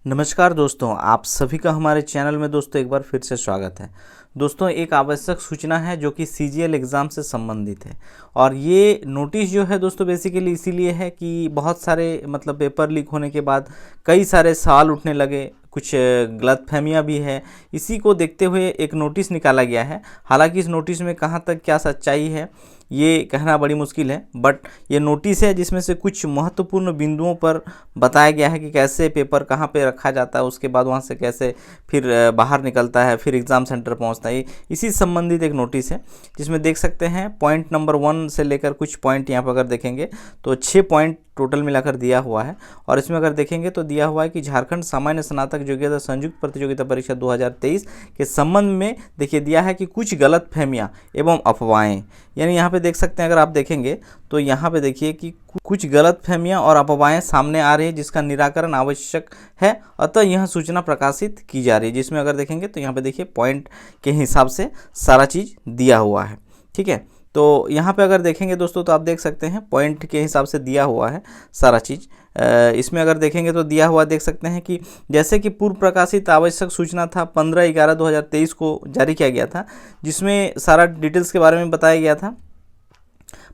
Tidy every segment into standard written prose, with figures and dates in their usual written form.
नमस्कार दोस्तों, आप सभी का हमारे चैनल में दोस्तों एक बार फिर से स्वागत है। दोस्तों एक आवश्यक सूचना है जो कि सीजीएल एग्ज़ाम से संबंधित है और ये नोटिस जो है दोस्तों बेसिकली इसीलिए है कि बहुत सारे पेपर लीक होने के बाद कई सारे सवाल उठने लगे, कुछ गलतफहमियां भी है। इसी को देखते हुए एक नोटिस निकाला गया है। हालांकि इस नोटिस में कहां तक क्या सच्चाई है ये कहना बड़ी मुश्किल है, बट ये नोटिस है जिसमें से कुछ महत्वपूर्ण बिंदुओं पर बताया गया है कि कैसे पेपर कहां पे रखा जाता है, उसके बाद वहां से कैसे फिर बाहर निकलता है, फिर एग्ज़ाम सेंटर पहुंचता है। इसी संबंधित एक नोटिस है जिसमें देख सकते हैं पॉइंट नंबर 1 से लेकर कुछ पॉइंट यहाँ पर अगर देखेंगे तो 6 पॉइंट टोटल मिलाकर दिया हुआ है। और इसमें अगर देखेंगे तो दिया हुआ है कि झारखंड सामान्य स्नातक योग्यता संयुक्त प्रतियोगिता परीक्षा 2023 के संबंध में देखिए दिया है कि कुछ गलतफहमियां एवं अफवाहें, यानी यहाँ पे देख सकते हैं अगर आप देखेंगे तो यहाँ पे देखिए कि कुछ गलतफहमियां और अफवाहें सामने आ रही है जिसका निराकरण आवश्यक है, अतः यह सूचना प्रकाशित की जा रही है। जिसमें अगर देखेंगे तो यहाँ पे देखिए पॉइंट के हिसाब से सारा चीज़ दिया हुआ है, ठीक है। तो यहाँ पे अगर देखेंगे दोस्तों तो आप देख सकते हैं पॉइंट के हिसाब से दिया हुआ है सारा चीज़। इसमें अगर देखेंगे तो दिया हुआ देख सकते हैं कि जैसे कि पूर्व प्रकाशित आवश्यक सूचना था 15/11/2023 को जारी किया गया था, जिसमें सारा डिटेल्स के बारे में बताया गया था।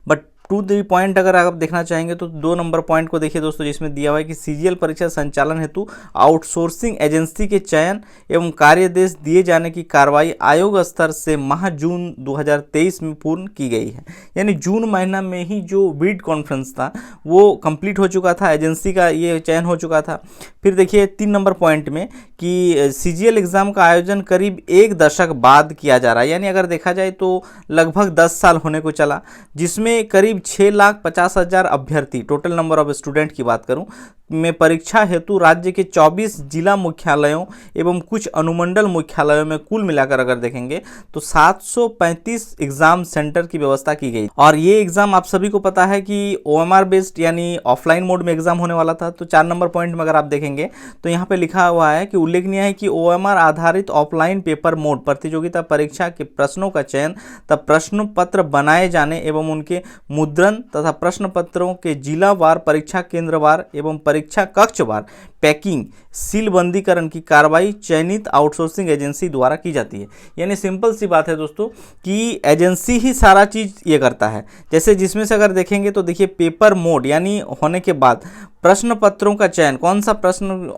बट टू द पॉइंट अगर आप देखना चाहेंगे तो 2 नंबर पॉइंट को देखिए दोस्तों, जिसमें दिया हुआ है कि सीजीएल परीक्षा संचालन हेतु आउटसोर्सिंग एजेंसी के चयन एवं कार्यदेश दिए जाने की कार्रवाई आयोग स्तर से माह जून 2023 में पूर्ण की गई है। यानी जून महीना में ही जो वीडियो कॉन्फ्रेंस था वो कंप्लीट हो चुका था, एजेंसी का ये चयन हो चुका था। फिर देखिए 3 नंबर पॉइंट में कि सीजीएल एग्ज़ाम का आयोजन करीब 1 दशक बाद किया जा रहा है, यानी अगर देखा जाए तो लगभग 10 साल होने को चला, जिसमें करीब 6,50,000 अभ्यर्थी, टोटल नंबर ऑफ स्टूडेंट की बात करूं में परीक्षा हेतु राज्य के 24 जिला मुख्यालयों एवं कुछ अनुमंडल मुख्यालयों में कुल मिलाकर अगर देखेंगे तो 735 एग्जाम सेंटर की व्यवस्था की गई। और ये एग्जाम आप सभी को पता है कि ओएमआर बेस्ड यानी ऑफलाइन मोड में एग्जाम होने वाला था। तो 4 नंबर पॉइंट में अगर आप देखेंगे तो यहाँ पे लिखा हुआ है कि उल्लेखनीय है कि ओएमआर आधारित ऑफलाइन पेपर मोड प्रतियोगिता परीक्षा के प्रश्नों का चयन तथा प्रश्न पत्र बनाए जाने एवं उनके मुद्रण तथा प्रश्न पत्रों के जिलावार, परीक्षा केंद्रवार एवं परीक्षा कक्षवार पैकिंग, सीलबंदीकरण की कार्रवाई चयनित आउटसोर्सिंग एजेंसी द्वारा की जाती है। यानी सिंपल सी बात है दोस्तों कि एजेंसी ही सारा चीज़ ये करता है। जैसे जिसमें से अगर देखेंगे तो देखिए पेपर मोड यानी होने के बाद प्रश्न पत्रों का चयन, कौन सा प्रश्न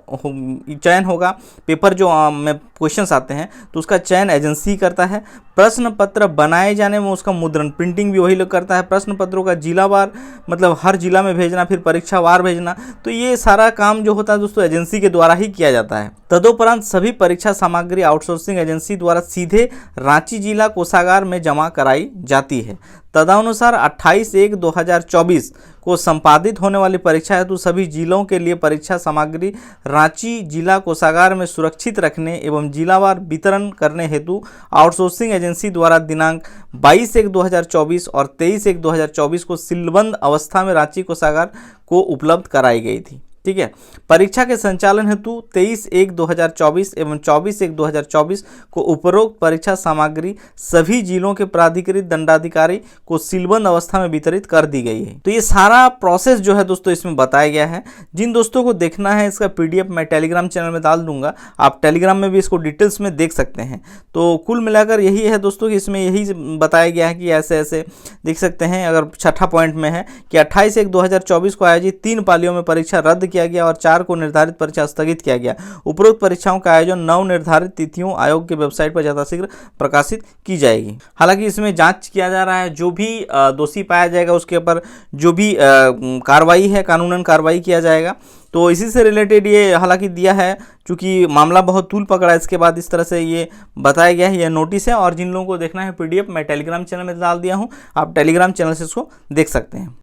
चयन होगा, पेपर जो में क्वेश्चंस आते हैं तो उसका चयन एजेंसी करता है। प्रश्न पत्र बनाए जाने में उसका मुद्रण, प्रिंटिंग भी वही लोग करता है। प्रश्न पत्रों का जिलावार हर जिला में भेजना, फिर परीक्षा वार भेजना, तो ये सारा काम जो होता है दोस्तों एजेंसी के द्वारा ही किया जाता है। तदुपरांत सभी परीक्षा सामग्री आउटसोर्सिंग एजेंसी द्वारा सीधे रांची जिला कोषागार में जमा कराई जाती है। तदनुसार 28/1/2024 को संपादित होने वाली परीक्षा हेतु सभी जिलों के लिए परीक्षा सामग्री रांची जिला कोषागार में सुरक्षित रखने एवं जिलावार वितरण करने हेतु आउटसोर्सिंग एजेंसी द्वारा दिनांक 22/1/2024 और 23/1/2024 को सीलबंद अवस्था में रांची कोषागार को उपलब्ध कराई गई थी। ठीक है। परीक्षा के संचालन हेतु 23/1/2024 एवं 24/1/2024 को उपरोक्त परीक्षा सामग्री सभी जिलों के प्राधिकृत दंडाधिकारी को सीलबंद अवस्था में वितरित कर दी गई है। तो ये सारा प्रोसेस जो है दोस्तों इसमें बताया गया है। जिन दोस्तों को देखना है इसका पीडीएफ मैं टेलीग्राम चैनल में डाल दूंगा, आप टेलीग्राम में भी इसको डिटेल्स में देख सकते हैं। तो कुल मिलाकर यही है दोस्तों कि इसमें यही बताया गया है कि ऐसे ऐसे देख सकते हैं। अगर छठा पॉइंट में है कि 28/1/2024 को आयोजित 3 पालियों में परीक्षा रद्द किया गया और 4 को निर्धारित परीक्षा स्थगित किया गया। उपरोक्त परीक्षाओं का आयोजन 9 निर्धारित तिथियों आयोग की वेबसाइट पर यथाशीघ्र प्रकाशित की जाएगी। हालांकि इसमें जांच किया जा रहा है, जो भी दोषी पाया जाएगा उसके ऊपर जो भी कार्रवाई है, कानूनन कार्रवाई किया जाएगा। तो इसी से रिलेटेड ये हालांकि दिया है, चूँकि मामला बहुत तूल पकड़ा, इसके बाद इस तरह से ये बताया गया है, यह नोटिस है। और जिन लोगों को देखना है पीडीएफ मैं टेलीग्राम चैनल में डाल दिया हूँ, आप टेलीग्राम चैनल से इसको देख सकते हैं।